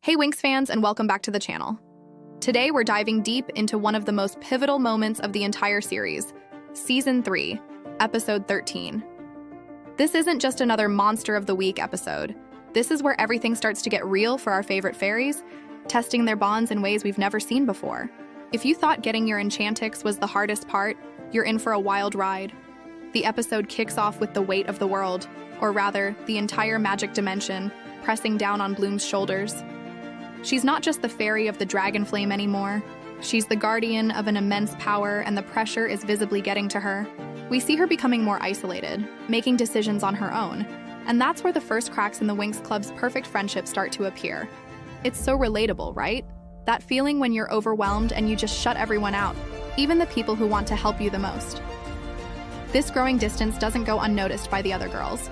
Hey Winx fans, and welcome back to the channel. Today we're diving deep into one of the most pivotal moments of the entire series, Season 3, Episode 13. This isn't just another Monster of the Week episode. This is where everything starts to get real for our favorite fairies, testing their bonds in ways we've never seen before. If you thought getting your enchantix was the hardest part, you're in for a wild ride. The episode kicks off with the weight of the world, or rather, the entire magic dimension, pressing down on Bloom's shoulders. She's not just the fairy of the dragon flame anymore. She's the guardian of an immense power, and the pressure is visibly getting to her. We see her becoming more isolated, making decisions on her own, and that's where the first cracks in the Winx Club's perfect friendship start to appear. It's so relatable, right? That feeling when you're overwhelmed and you just shut everyone out, even the people who want to help you the most. This growing distance doesn't go unnoticed by the other girls.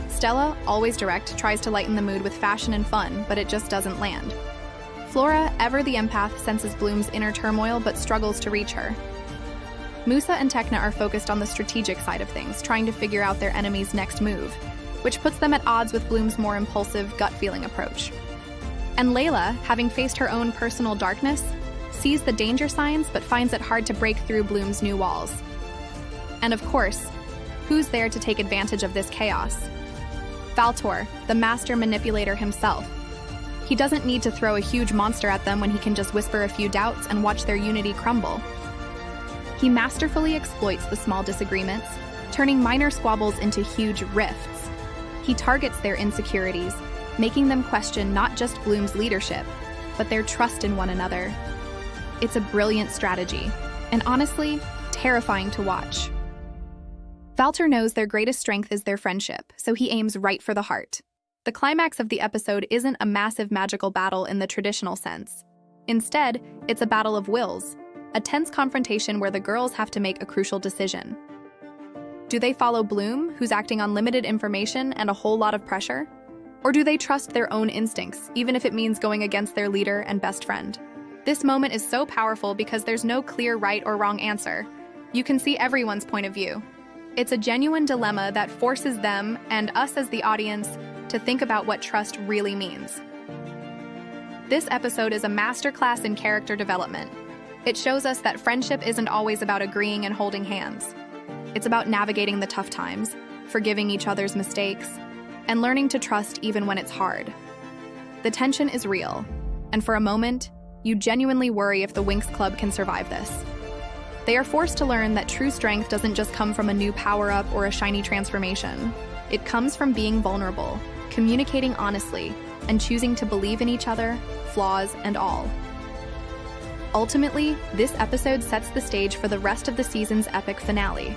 Stella, always direct, tries to lighten the mood with fashion and fun, but it just doesn't land. Flora, ever the empath, senses Bloom's inner turmoil but struggles to reach her. Musa and Tecna are focused on the strategic side of things, trying to figure out their enemy's next move, which puts them at odds with Bloom's more impulsive, gut-feeling approach. And Layla, having faced her own personal darkness, sees the danger signs but finds it hard to break through Bloom's new walls. And of course, who's there to take advantage of this chaos? Valtor, the master manipulator himself. He doesn't need to throw a huge monster at them when he can just whisper a few doubts and watch their unity crumble. He masterfully exploits the small disagreements, turning minor squabbles into huge rifts. He targets their insecurities, making them question not just Bloom's leadership, but their trust in one another. It's a brilliant strategy, and honestly, terrifying to watch. Valtor knows their greatest strength is their friendship, so he aims right for the heart. The climax of the episode isn't a massive magical battle in the traditional sense. Instead, it's a battle of wills, a tense confrontation where the girls have to make a crucial decision. Do they follow Bloom, who's acting on limited information and a whole lot of pressure? Or do they trust their own instincts, even if it means going against their leader and best friend? This moment is so powerful because there's no clear right or wrong answer. You can see everyone's point of view. It's a genuine dilemma that forces them, and us as the audience, to think about what trust really means. This episode is a masterclass in character development. It shows us that friendship isn't always about agreeing and holding hands. It's about navigating the tough times, forgiving each other's mistakes, and learning to trust even when it's hard. The tension is real, and for a moment, you genuinely worry if the Winx Club can survive this. They are forced to learn that true strength doesn't just come from a new power-up or a shiny transformation. It comes from being vulnerable, communicating honestly, and choosing to believe in each other, flaws and all. Ultimately, this episode sets the stage for the rest of the season's epic finale.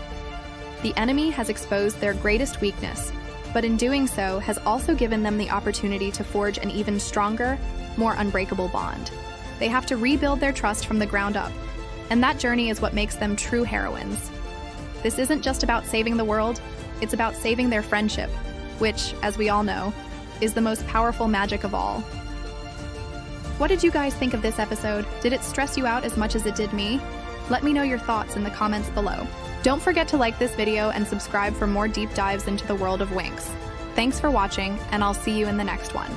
The enemy has exposed their greatest weakness, but in doing so has also given them the opportunity to forge an even stronger, more unbreakable bond. They have to rebuild their trust from the ground up, and that journey is what makes them true heroines. This isn't just about saving the world, it's about saving their friendship, which, as we all know, is the most powerful magic of all. What did you guys think of this episode? Did it stress you out as much as it did me? Let me know your thoughts in the comments below. Don't forget to like this video and subscribe for more deep dives into the world of Winx. Thanks for watching, and I'll see you in the next one.